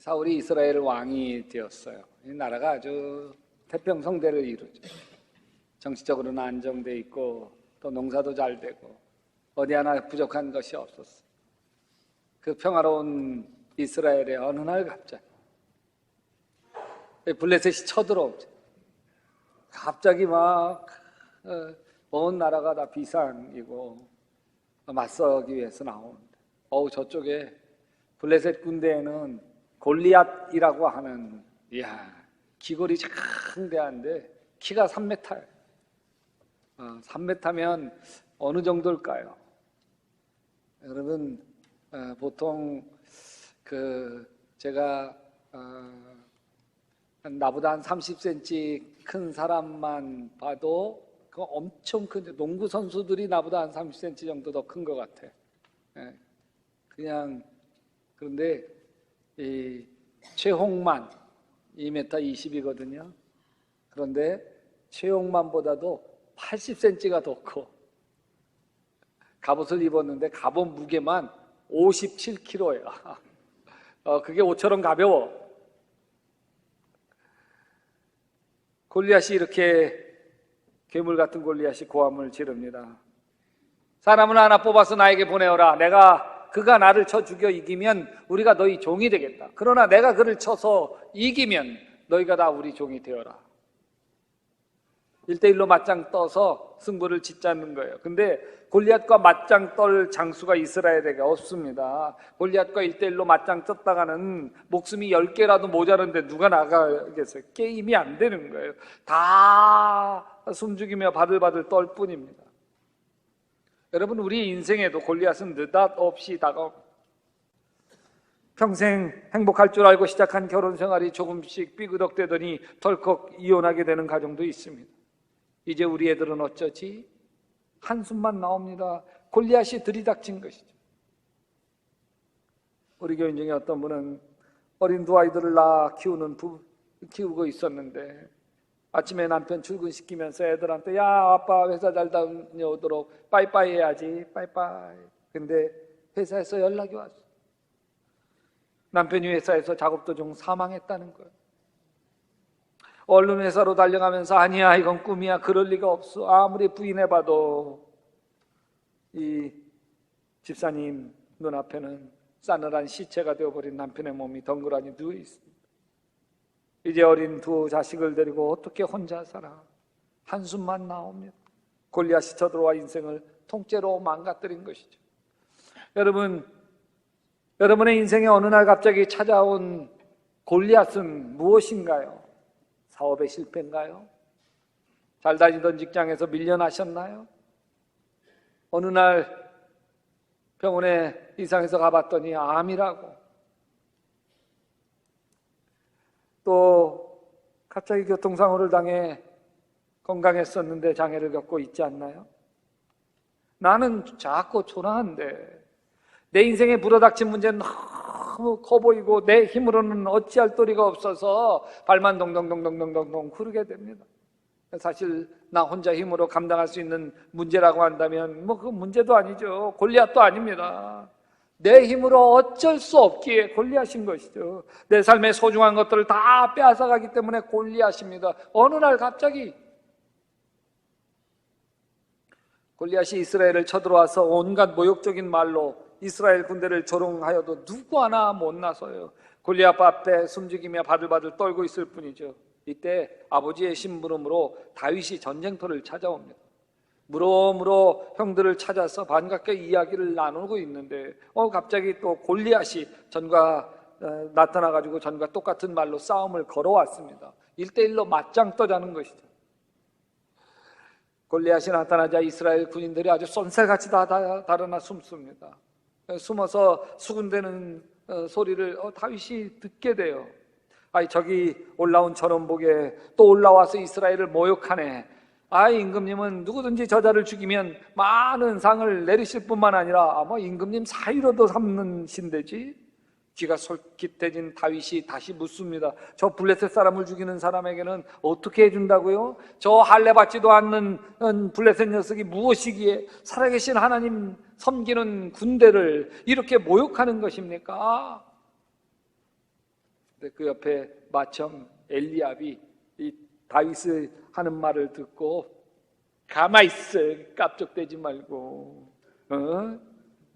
사울이 이스라엘 왕이 되었어요. 이 나라가 아주 태평성대를 이루죠. 정치적으로는 안정돼 있고 또 농사도 잘 되고 어디 하나 부족한 것이 없었어요. 그 평화로운 이스라엘에 어느 날 갑자기 블레셋이 쳐들어오죠. 갑자기 막 온 나라가 다 비상이고 맞서기 위해서 나오는데 저쪽에 블레셋 군대에는 골리앗이라고 하는 기골이 장대한데 키가 3m예요. 3m면 어느 정도일까요? 여러분 보통 제가 나보다 한 30cm 큰 사람만 봐도 그 엄청 큰 농구 선수들이 나보다 한 30cm 정도 더 큰 것 같아. 그냥 그런데 이 최홍만 2m20이거든요. 그런데 최홍만보다도 80cm가 더 커. 갑옷을 입었는데 갑옷 무게만 57kg야. 그게 옷처럼 가벼워. 골리앗이 이렇게 괴물 같은 골리앗이 고함을 지릅니다. 사람을 하나 뽑아서 나에게 보내어라. 그가 나를 쳐 죽여 이기면 우리가 너희 종이 되겠다. 그러나 내가 그를 쳐서 이기면 너희가 다 우리 종이 되어라. 1대1로 맞짱 떠서 승부를 짓자는 거예요. 근데 골리앗과 맞짱 떨 장수가 이스라엘에게 없습니다. 골리앗과 1대1로 맞짱 떴다가는 목숨이 10개라도 모자른데 누가 나가겠어요? 게임이 안 되는 거예요. 다 숨죽이며 바들바들 떨 뿐입니다. 여러분, 우리 인생에도 골리앗은 느닷없이 다가옵니다. 평생 행복할 줄 알고 시작한 결혼 생활이 조금씩 삐그덕대더니 덜컥 이혼하게 되는 가정도 있습니다. 이제 우리 애들은 어쩌지? 한숨만 나옵니다. 골리앗이 들이닥친 것이죠. 우리 교인 중에 어떤 분은 어린 두 아이들을 키우고 있었는데 아침에 남편 출근시키면서 애들한테 아빠 회사 잘 다녀오도록 빠이빠이 해야지, 빠이빠이. 근데 회사에서 연락이 왔어. 남편이 회사에서 작업 도중 사망했다는 거예요. 얼른 회사로 달려가면서 아니야, 이건 꿈이야, 그럴 리가 없어. 아무리 부인해봐도 이 집사님 눈앞에는 싸늘한 시체가 되어버린 남편의 몸이 덩그러니 누워 있습니다. 이제 어린 두 자식을 데리고 어떻게 혼자 살아? 한숨만 나옵니다. 골리앗이 쳐들어와 인생을 통째로 망가뜨린 것이죠. 여러분의 인생에 어느 날 갑자기 찾아온 골리앗은 무엇인가요? 사업의 실패인가요? 잘 다니던 직장에서 밀려나셨나요? 어느 날 병원에 이상해서 가봤더니 암이라고. 또 갑자기 교통사고를 당해 건강했었는데 장애를 겪고 있지 않나요? 나는 작고 초라한데 내 인생에 불어닥친 문제는 너무 커 보이고 내 힘으로는 어찌할 도리가 없어서 발만 동동동동동동 구르게 됩니다. 사실 나 혼자 힘으로 감당할 수 있는 문제라고 한다면 그 문제도 아니죠. 골리앗도 아닙니다. 내 힘으로 어쩔 수 없기에 골리앗인 것이죠. 내 삶의 소중한 것들을 다 빼앗아가기 때문에 골리앗입니다. 어느 날 갑자기 골리앗이 이스라엘을 쳐들어와서 온갖 모욕적인 말로 이스라엘 군대를 조롱하여도 누구 하나 못 나서요. 골리앗 앞에 숨죽이며 바들바들 떨고 있을 뿐이죠. 이때 아버지의 심부름으로 다윗이 전쟁터를 찾아옵니다. 무로무로 형들을 찾아서 반갑게 이야기를 나누고 있는데 갑자기 또 골리앗이 나타나가지고 전과 똑같은 말로 싸움을 걸어왔습니다. 1대1로 맞짱 떠자는 것이죠. 골리앗이 나타나자 이스라엘 군인들이 아주 쏜살같이 다 달아나 숨습니다. 숨어서 수군대는 소리를 다윗이 듣게 돼요. 저기 올라온 저런 보게 또 올라와서 이스라엘을 모욕하네. 임금님은 누구든지 저자를 죽이면 많은 상을 내리실 뿐만 아니라 임금님 사위로도 삼는 신대지. 귀가 솔깃해진 다윗이 다시 묻습니다. 저 블레셋 사람을 죽이는 사람에게는 어떻게 해준다고요? 저 할례 받지도 않는 블레셋 녀석이 무엇이기에 살아계신 하나님 섬기는 군대를 이렇게 모욕하는 것입니까? 근데 그 옆에 마청 엘리압이 이 다윗이 하는 말을 듣고 가만히 있어, 깝죽대지 말고,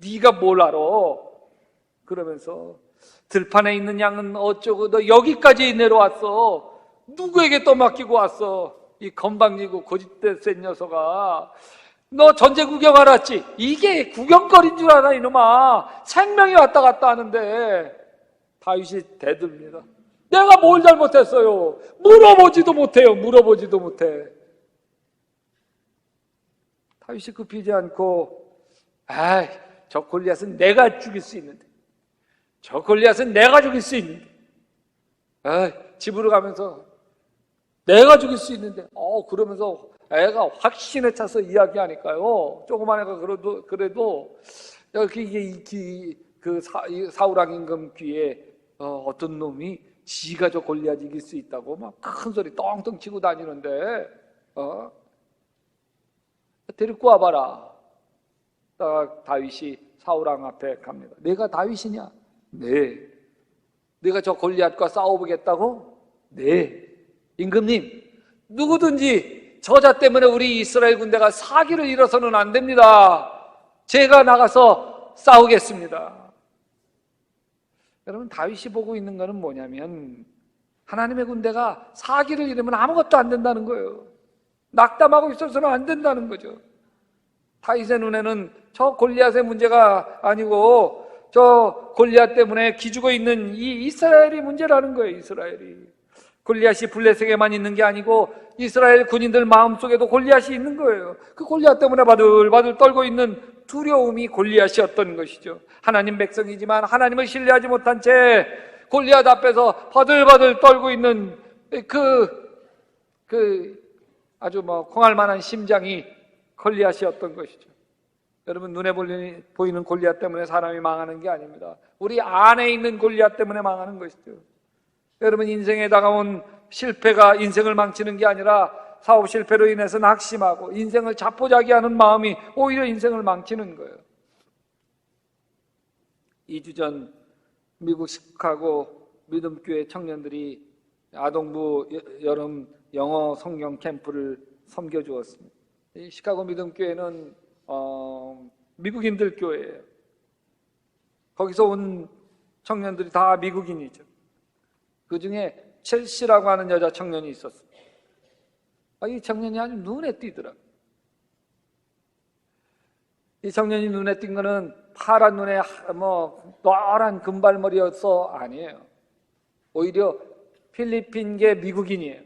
네가 뭘 알아? 그러면서 들판에 있는 양은 어쩌고 너 여기까지 내려왔어? 누구에게 떠맡기고 왔어? 이 건방지고 고집대 센 녀석아, 너 전제 구경하러 왔지? 이게 구경거리인 줄 알아 이놈아. 생명이 왔다 갔다 하는데. 다윗이 대듭니다. 내가 뭘 잘못했어요? 물어보지도 못해요. 물어보지도 못해. 다윗이 급히지 않고, 아이, 저 골리앗은 내가 죽일 수 있는데, 저 골리앗은 내가 죽일 수 있는데, 아이, 집으로 가면서 내가 죽일 수 있는데, 그러면서 애가 확신에 차서 이야기하니까요. 조그만 애가 그래도 이게 그 사울 왕 임금 귀에 어떤 놈이 지가 저 골리앗 이길 수 있다고 막 큰 소리 떵떵 치고 다니는데, 데리고 와봐라. 다윗이 사울 왕 앞에 갑니다. 내가 다윗이냐? 네. 내가 저 골리앗과 싸워보겠다고? 네. 임금님, 누구든지 저자 때문에 우리 이스라엘 군대가 사기를 잃어서는 안 됩니다. 제가 나가서 싸우겠습니다. 여러분, 다윗이 보고 있는 것은 뭐냐면 하나님의 군대가 사기를 잃으면 아무것도 안 된다는 거예요. 낙담하고 있어서는 안 된다는 거죠. 다윗의 눈에는 저 골리앗의 문제가 아니고 저 골리앗 때문에 기죽어 있는 이 이스라엘이 문제라는 거예요. 이스라엘이. 골리앗이 블레셋에만 있는 게 아니고 이스라엘 군인들 마음속에도 골리앗이 있는 거예요. 그 골리앗 때문에 바들바들 떨고 있는 두려움이 골리앗이었던 것이죠. 하나님 백성이지만 하나님을 신뢰하지 못한 채 골리앗 앞에서 바들바들 떨고 있는 아주 콩할 만한 심장이 골리앗이었던 것이죠. 여러분, 눈에 보이는 골리앗 때문에 사람이 망하는 게 아닙니다. 우리 안에 있는 골리앗 때문에 망하는 것이죠. 여러분, 인생에 다가온 실패가 인생을 망치는 게 아니라 사업 실패로 인해서 낙심하고 인생을 자포자기하는 마음이 오히려 인생을 망치는 거예요. 2주 전 미국 시카고 믿음교회 청년들이 아동부 여름 영어 성경 캠프를 섬겨주었습니다. 이 시카고 믿음교회는 미국인들 교회예요. 거기서 온 청년들이 다 미국인이죠. 그 중에 첼시라고 하는 여자 청년이 있었어요. 이 청년이 아주 눈에 띄더라고요. 이 청년이 눈에 띈 거는 파란 눈에 노란 금발머리여서 아니에요. 오히려 필리핀계 미국인이에요.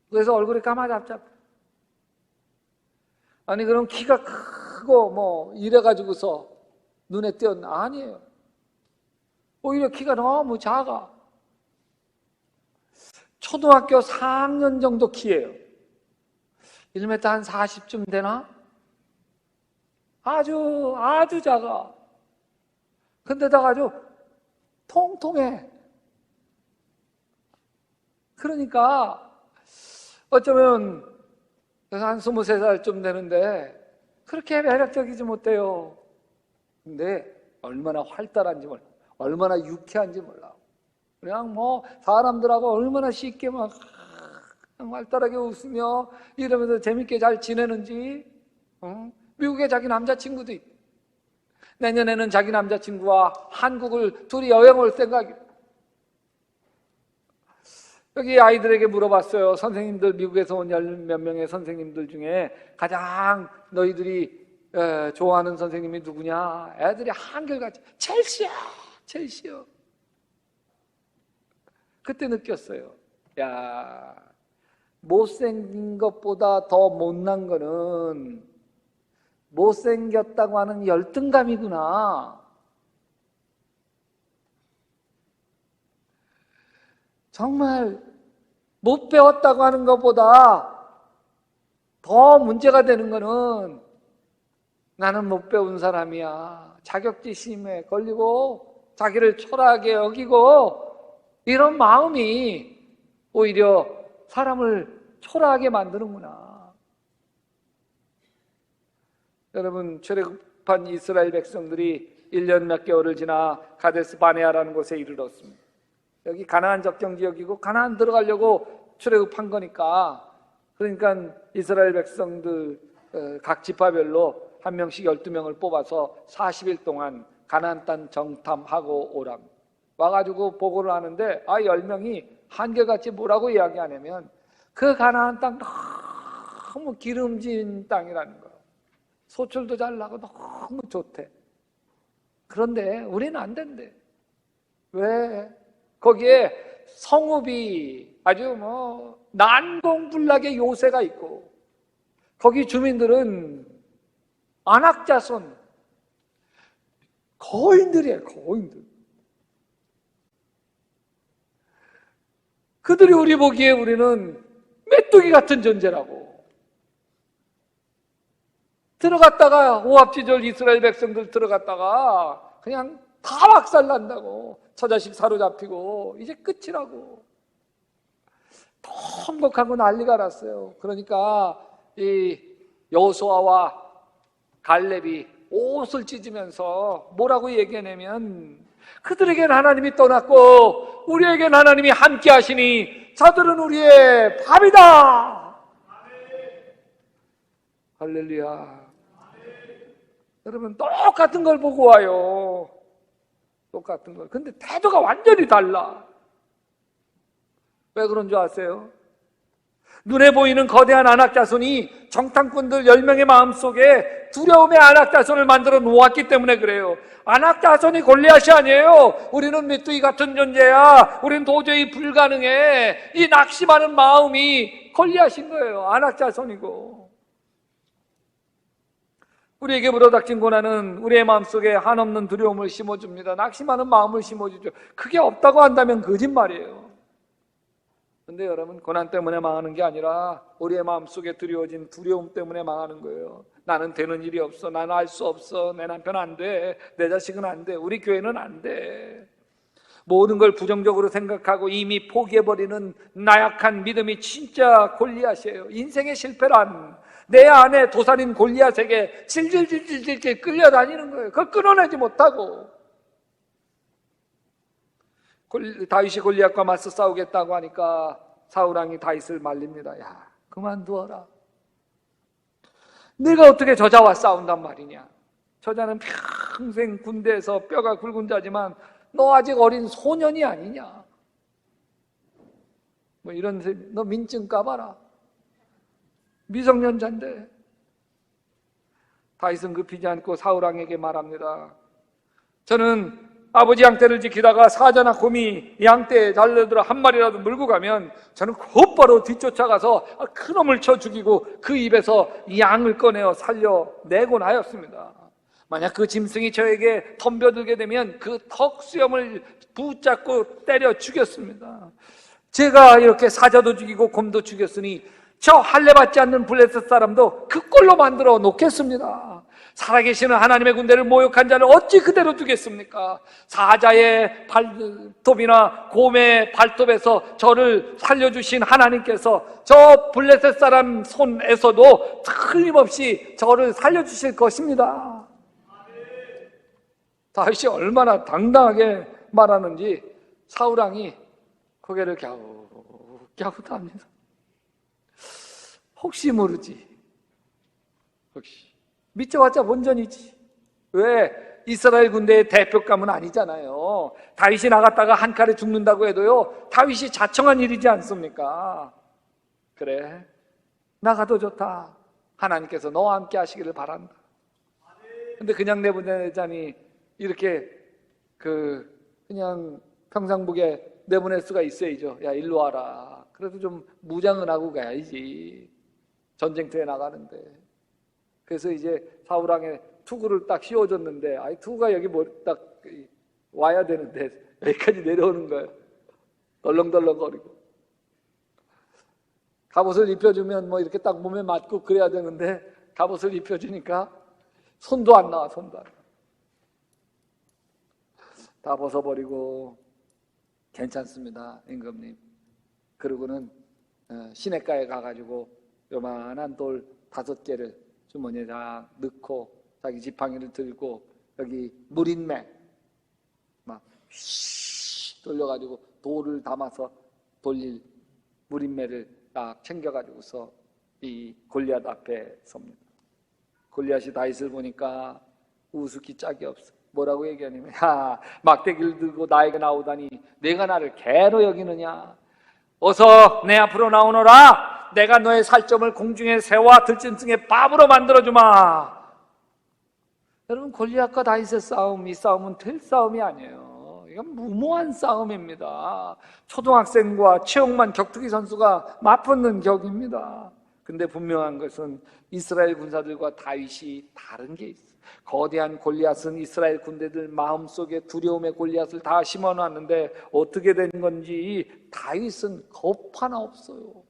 그래서 얼굴이 까마잡잡. 아니, 그럼 키가 크고 이래가지고서 눈에 띄었나? 아니에요. 오히려 키가 너무 작아. 초등학교 4학년 정도 키예요. 1m 한 40쯤 되나? 아주 작아. 근데다가 아주 통통해. 그러니까 어쩌면 한 23살쯤 되는데 그렇게 매력적이지 못해요. 근데 얼마나 활달한지 몰라. 얼마나 유쾌한지 몰라. 그냥 사람들하고 얼마나 쉽게 활달하게 웃으며 이러면서 재밌게 잘 지내는지. 미국에 자기 남자친구도 있고 내년에는 자기 남자친구와 한국을 둘이 여행 올 생각이에요. 여기 아이들에게 물어봤어요. 선생님들, 미국에서 온 10몇 명의 선생님들 중에 가장 너희들이 좋아하는 선생님이 누구냐? 애들이 한결같이 첼시요. 그때 느꼈어요. 야, 못생긴 것보다 더 못난 거는 못생겼다고 하는 열등감이구나. 정말 못 배웠다고 하는 것보다 더 문제가 되는 거는 나는 못 배운 사람이야. 자격지심에 걸리고 자기를 초라하게 여기고 이런 마음이 오히려 사람을 초라하게 만드는구나. 여러분, 출애굽한 이스라엘 백성들이 1년 몇 개월을 지나 가데스 바네아라는 곳에 이르렀습니다. 여기 가나안 적정 지역이고 가나안 들어가려고 출애굽한 거니까, 그러니까 이스라엘 백성들 각 지파별로 한 명씩 12명을 뽑아서 40일 동안 가나안 땅 정탐하고 오람. 와가지고 보고를 하는데 10명이 한결같이 뭐라고 이야기하냐면 그 가나안 땅 너무 기름진 땅이라는 거예요. 소출도 잘 나고 너무 좋대. 그런데 우리는 안 된대. 왜? 거기에 성읍이 아주 난공불락의 요새가 있고, 거기 주민들은 안악자손 거인들이에요. 거인들. 그들이 우리 보기에 우리는 메뚜기 같은 존재라고. 들어갔다가 오합지졸 이스라엘 백성들 들어갔다가 그냥 다 박살난다고. 처자식 사로잡히고 이제 끝이라고. 통곡하고 난리가 났어요. 그러니까 이 여호수아와 갈렙이 옷을 찢으면서 뭐라고 얘기하냐면, 그들에겐 하나님이 떠났고 우리에겐 하나님이 함께 하시니 저들은 우리의 밥이다. 할렐루야. 여러분, 똑같은 걸 보고 와요. 똑같은 걸. 근데 태도가 완전히 달라. 왜 그런 줄 아세요? 눈에 보이는 거대한 안악자손이 정탐꾼들 10명의 마음속에 두려움의 안악자손을 만들어 놓았기 때문에 그래요. 안악자손이 골리앗이 아니에요. 우리는 메뚜기 같은 존재야. 우리는 도저히 불가능해. 이 낙심하는 마음이 골리앗인 거예요. 안악자손이고. 우리에게 불어닥친 고난은 우리의 마음속에 한없는 두려움을 심어줍니다. 낙심하는 마음을 심어주죠. 그게 없다고 한다면 거짓말이에요. 근데 여러분, 고난 때문에 망하는 게 아니라 우리의 마음속에 드리워진 두려움 때문에 망하는 거예요. 나는 되는 일이 없어. 나는 알 수 없어. 내 남편 안 돼. 내 자식은 안 돼. 우리 교회는 안 돼. 모든 걸 부정적으로 생각하고 이미 포기해버리는 나약한 믿음이 진짜 골리앗이에요. 인생의 실패란 내 안에 도살인 골리앗에게 질질질질질 끌려다니는 거예요. 그걸 끊어내지 못하고. 다윗이 골리앗과 맞서 싸우겠다고 하니까 사울왕이 다윗을 말립니다. 야, 그만두어라. 내가 어떻게 저자와 싸운단 말이냐. 저자는 평생 군대에서 뼈가 굵은 자지만 너 아직 어린 소년이 아니냐. 뭐 이런, 너 민증 까봐라. 미성년자인데. 다윗은 급히지 않고 사울왕에게 말합니다. 저는 아버지 양떼를 지키다가 사자나 곰이 양떼에 달려들어 한 마리라도 물고 가면 저는 곧바로 뒤쫓아가서 큰 놈을 쳐 죽이고 그 입에서 양을 꺼내어 살려내곤 하였습니다. 만약 그 짐승이 저에게 덤벼들게 되면 그 턱수염을 붙잡고 때려 죽였습니다. 제가 이렇게 사자도 죽이고 곰도 죽였으니 저 할례받지 않는 블레셋 사람도 그 꼴로 만들어 놓겠습니다. 살아계시는 하나님의 군대를 모욕한 자를 어찌 그대로 두겠습니까? 사자의 발톱이나 곰의 발톱에서 저를 살려주신 하나님께서 저 블레셋 사람 손에서도 틀림없이 저를 살려주실 것입니다. 다윗이 얼마나 당당하게 말하는지 사울왕이 고개를 갸웃갸웃합니다. 혹시 모르지. 혹시. 믿져봤자 본전이지. 왜? 이스라엘 군대의 대표감은 아니잖아요. 다윗이 나갔다가 한 칼에 죽는다고 해도요, 다윗이 자청한 일이지 않습니까? 그래, 나가도 좋다. 하나님께서 너와 함께 하시기를 바란다. 근데 그냥 내보내자니 이렇게 그냥 평상복에 내보낼 수가 있어야죠. 야, 일로 와라. 그래도 좀 무장은 하고 가야지. 전쟁터에 나가는데. 그래서 이제 사울왕의 투구를 딱 씌워줬는데, 투구가 여기 딱 와야 되는데 여기까지 내려오는 거예요. 덜렁덜렁거리고. 갑옷을 입혀주면 뭐 이렇게 딱 몸에 맞고 그래야 되는데 갑옷을 입혀주니까 손도 안 나와. 손도 안 나와. 다 벗어버리고 괜찮습니다, 임금님. 그러고는 시냇가에 가가지고 요만한 돌 5개를 주머니에 다 넣고 자기 지팡이를 들고 여기 물인맥 막 돌려가지고 돌을 담아서 돌릴 무림매를 딱 챙겨가지고서 이 골리앗 앞에 섭니다. 골리앗이 다윗을 보니까 우습기 짝이 없어. 뭐라고 얘기하냐면, 야, 막대기를 들고 나에게 나오다니 내가 나를 개로 여기느냐? 어서 내 앞으로 나오너라. 내가 너의 살점을 공중의 새와 들짐승의 밥으로 만들어주마. 여러분, 골리앗과 다윗의 싸움, 이 싸움은 될 싸움이 아니에요. 이건 무모한 싸움입니다. 초등학생과 체육만 격투기 선수가 맞붙는 격입니다. 근데 분명한 것은 이스라엘 군사들과 다윗이 다른 게 있어요. 거대한 골리앗은 이스라엘 군대들 마음속에 두려움의 골리앗을 다 심어놨는데 어떻게 된 건지 다윗은 겁 하나 없어요.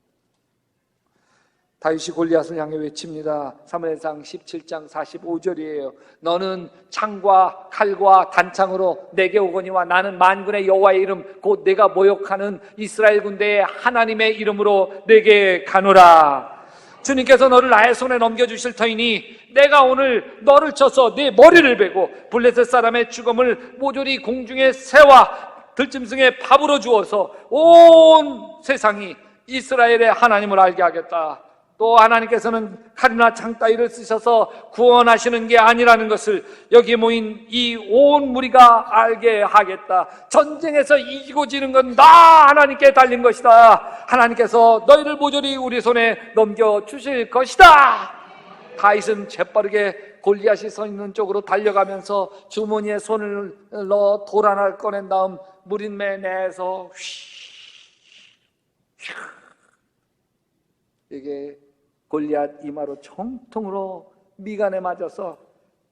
다윗이 골리앗을 향해 외칩니다. 사무엘상 17장 45절이에요. 너는 창과 칼과 단창으로 내게 오거니와 나는 만군의 여호와의 이름 곧 내가 모욕하는 이스라엘 군대의 하나님의 이름으로 내게 가노라. 주님께서 너를 나의 손에 넘겨주실 터이니 내가 오늘 너를 쳐서 네 머리를 베고 블레셋 사람의 죽음을 모조리 공중의 새와 들짐승의 밥으로 주어서 온 세상이 이스라엘의 하나님을 알게 하겠다. 또 하나님께서는 칼이나 창 따위를 쓰셔서 구원하시는 게 아니라는 것을 여기 모인 이 온 무리가 알게 하겠다. 전쟁에서 이기고 지는 건 나 하나님께 달린 것이다. 하나님께서 너희를 모조리 우리 손에 넘겨주실 것이다. 다윗은 재빠르게 골리앗이 서 있는 쪽으로 달려가면서 주머니에 손을 넣어 돌 하나를 꺼낸 다음 무림매 내에서 이게 골리앗 이마로 정통으로 미간에 맞아서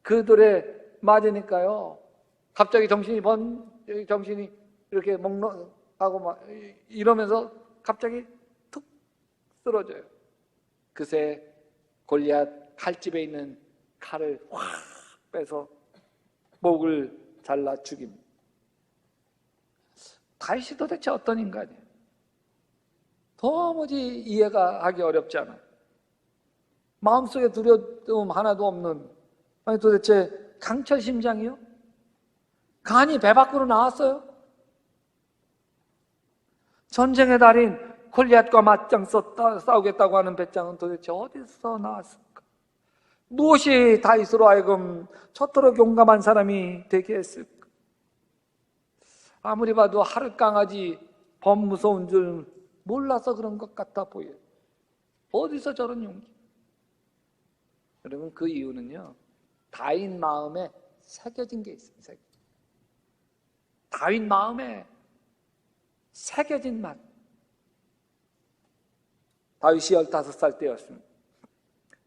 그 돌에 맞으니까요. 갑자기 정신이 이렇게 먹노하고 막 이러면서 갑자기 툭 쓰러져요. 그새 골리앗 칼집에 있는 칼을 확 빼서 목을 잘라 죽입니다. 다윗이 도대체 어떤 인간이에요? 도무지 이해가 하기 어렵지 않아요. 마음속에 두려움 하나도 없는, 아니 도대체 강철심장이요? 간이 배 밖으로 나왔어요? 전쟁의 달인 골리앗과 맞짱 싸우겠다고 하는 배짱은 도대체 어디서 나왔을까? 무엇이 다윗으로 하여금 저토록 용감한 사람이 되게 했을까? 아무리 봐도 하룻강아지 범 무서운 줄 몰라서 그런 것 같아 보여요. 어디서 저런 용기? 여러분, 그 이유는요, 다윗 마음에 새겨진 게 있어요. 다윗 마음에 새겨진 맛. 다윗이 15살 때였습니다.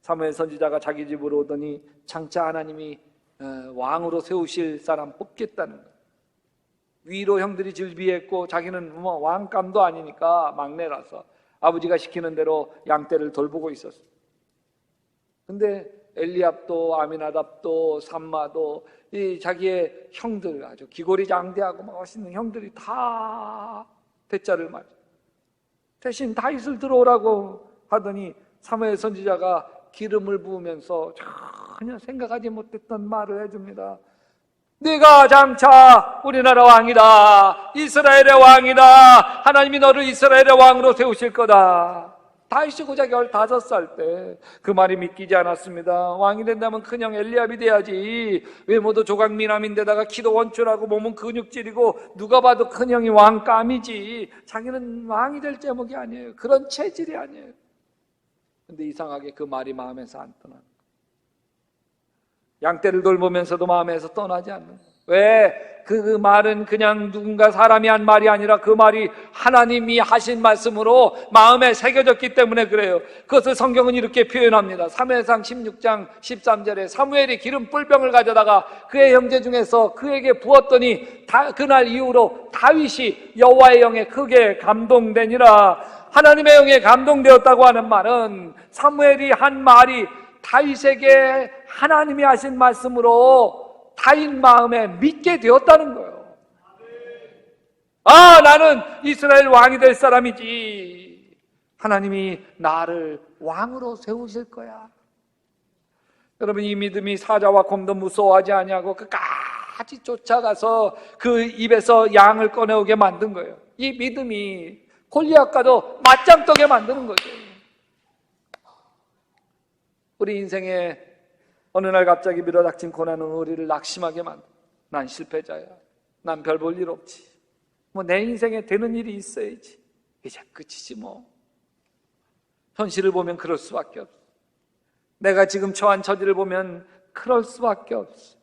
사무엘 선지자가 자기 집으로 오더니 장차 하나님이 왕으로 세우실 사람 뽑겠다는 거예요. 위로 형들이 즐비했고 자기는 뭐 왕감도 아니니까 막내라서 아버지가 시키는 대로 양떼를 돌보고 있었어요. 근데 엘리압도 아미나답도 삼마도 이 자기의 형들, 아주 기골이 장대하고 멋있는 형들이 다 대자를 맞아. 대신 다윗을 들어오라고 하더니 사무엘 선지자가 기름을 부으면서 전혀 생각하지 못했던 말을 해줍니다. 네가 장차 우리나라 왕이다. 이스라엘의 왕이다. 하나님이 너를 이스라엘의 왕으로 세우실 거다. 다윗이 고작 15살 때 그 말이 믿기지 않았습니다. 왕이 된다면 큰형 엘리압이 돼야지. 외모도 조각미남인데다가 키도 원출하고 몸은 근육질이고 누가 봐도 큰형이 왕감이지. 자기는 왕이 될 제목이 아니에요. 그런 체질이 아니에요. 근데 이상하게 그 말이 마음에서 안 떠나는 거예요. 양떼를 돌보면서도 마음에서 떠나지 않는 거예요. 왜? 그 말은 그냥 누군가 사람이 한 말이 아니라 그 말이 하나님이 하신 말씀으로 마음에 새겨졌기 때문에 그래요. 그것을 성경은 이렇게 표현합니다. 사무엘상 16장 13절에 사무엘이 기름 뿔병을 가져다가 그의 형제 중에서 그에게 부었더니 그날 이후로 다윗이 여호와의 영에 크게 감동되니라. 하나님의 영에 감동되었다고 하는 말은 사무엘이 한 말이 다윗에게 하나님이 하신 말씀으로 다윗 마음에 믿게 되었다는 거예요. 아, 나는 이스라엘 왕이 될 사람이지. 하나님이 나를 왕으로 세우실 거야. 여러분, 이 믿음이 사자와 곰도 무서워하지 아니하고 끝까지 끝까지 쫓아가서 그 입에서 양을 꺼내오게 만든 거예요. 이 믿음이 골리앗과도 맞짱뜨게 만드는 거죠. 우리 인생에 어느 날 갑자기 밀어닥친 고난은 우리를 낙심하게 만들어. 난 실패자야. 난 별 볼 일 없지. 뭐 내 인생에 되는 일이 있어야지. 이제 끝이지 뭐. 현실을 보면 그럴 수밖에 없어. 내가 지금 처한 처지를 보면 그럴 수밖에 없어.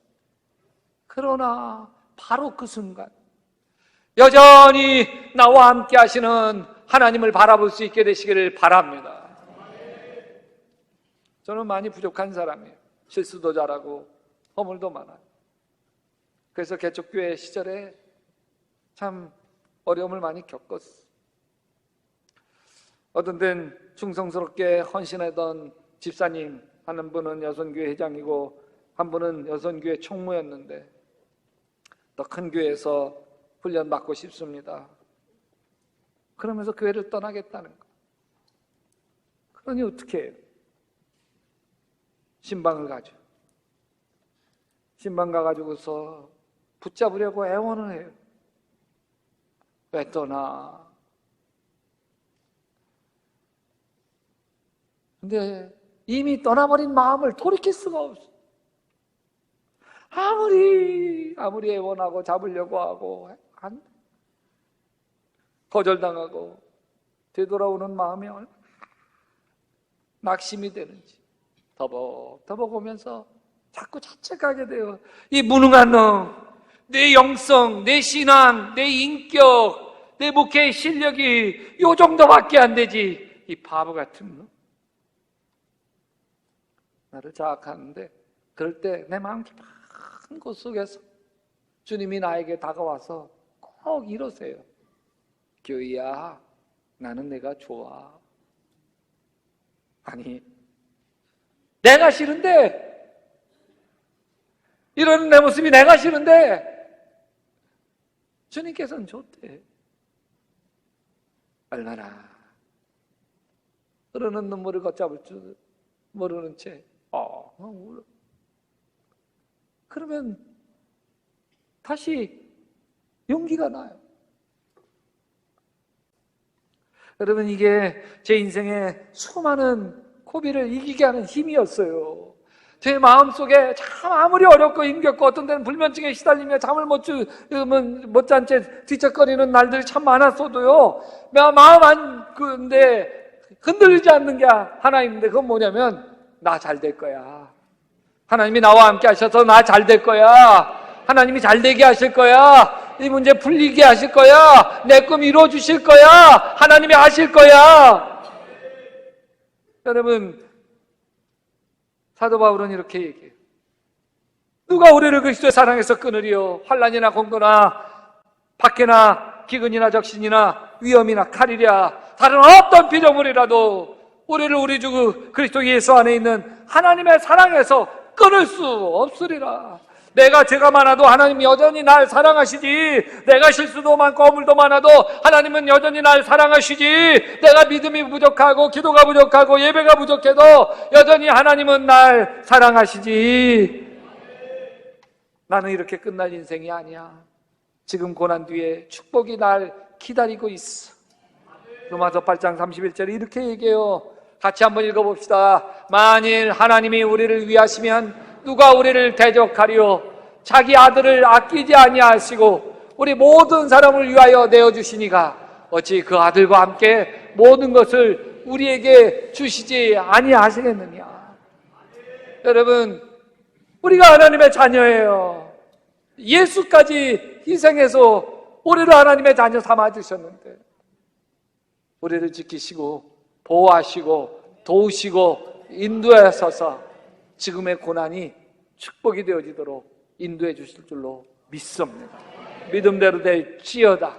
그러나 바로 그 순간 여전히 나와 함께 하시는 하나님을 바라볼 수 있게 되시기를 바랍니다. 저는 많이 부족한 사람이에요. 실수도 잘하고 허물도 많아요. 그래서 개척교회 시절에 참 어려움을 많이 겪었어. 어떤 때는 충성스럽게 헌신하던 집사님 한 분은 여선교회 회장이고 한 분은 여선교회 총무였는데 더 큰 교회에서 훈련받고 싶습니다. 그러면서 교회를 떠나겠다는 거. 그러니 어떻게 해요? 신방을 가죠. 신방 가가지고서 붙잡으려고 애원을 해요. 왜 떠나? 근데 이미 떠나버린 마음을 돌이킬 수가 없어. 아무리 애원하고 잡으려고 하고 안 돼. 거절당하고 되돌아오는 마음이 얼마나 낙심이 되는지 더벅더벅 오면서 자꾸 자책하게 돼요. 이 무능한 놈, 내 영성, 내 신앙, 내 인격, 내 목회의 실력이 요 정도밖에 안 되지. 이 바보 같은 놈. 나를 자학하는데 그럴 때 내 마음 깊은 곳 속에서 주님이 나에게 다가와서 꼭 이러세요. 교희야, 나는 내가 좋아. 아니, 내가 싫은데, 이러는 내 모습이 내가 싫은데 주님께서는 좋대. 얼마나 흐르는 눈물을 걷잡을 줄 모르는 채 울어. 그러면 다시 용기가 나요. 여러분, 이게 제 인생의 수많은 고비를 이기게 하는 힘이었어요. 제 마음속에 참 아무리 어렵고 힘겹고 어떤 때는 불면증에 시달리며 잠을 못잔 채 뒤척거리는 날들이 참 많았어도요, 마음 근데 흔들리지 않는 게 하나인데, 그건 뭐냐면 나 잘 될 거야. 하나님이 나와 함께 하셔서 나 잘 될 거야. 하나님이 잘 되게 하실 거야. 이 문제 풀리게 하실 거야. 내 꿈 이루어 주실 거야. 하나님이 하실 거야. 여러분, 사도 바울은 이렇게 얘기해요. 누가 우리를 그리스도의 사랑에서 끊으리요? 환난이나 공고나 박해나 기근이나 적신이나 위험이나 칼이랴 다른 어떤 피조물이라도 우리를 우리 주 그리스도 예수 안에 있는 하나님의 사랑에서 끊을 수 없으리라. 내가 죄가 많아도 하나님이 여전히 날 사랑하시지. 내가 실수도 많고 허물도 많아도 하나님은 여전히 날 사랑하시지. 내가 믿음이 부족하고 기도가 부족하고 예배가 부족해도 여전히 하나님은 날 사랑하시지. 나는 이렇게 끝날 인생이 아니야. 지금 고난 뒤에 축복이 날 기다리고 있어. 로마서 8장 31절에 이렇게 얘기해요. 같이 한번 읽어봅시다. 만일 하나님이 우리를 위하시면 누가 우리를 대적하리요? 자기 아들을 아끼지 아니하시고 우리 모든 사람을 위하여 내어주시니가 어찌 그 아들과 함께 모든 것을 우리에게 주시지 아니하시겠느냐. 여러분, 우리가 하나님의 자녀예요. 예수까지 희생해서 우리를 하나님의 자녀 삼아주셨는데 우리를 지키시고 보호하시고 도우시고 인도하셔서 지금의 고난이 축복이 되어지도록 인도해 주실 줄로 믿습니다. 믿음대로 될지어다.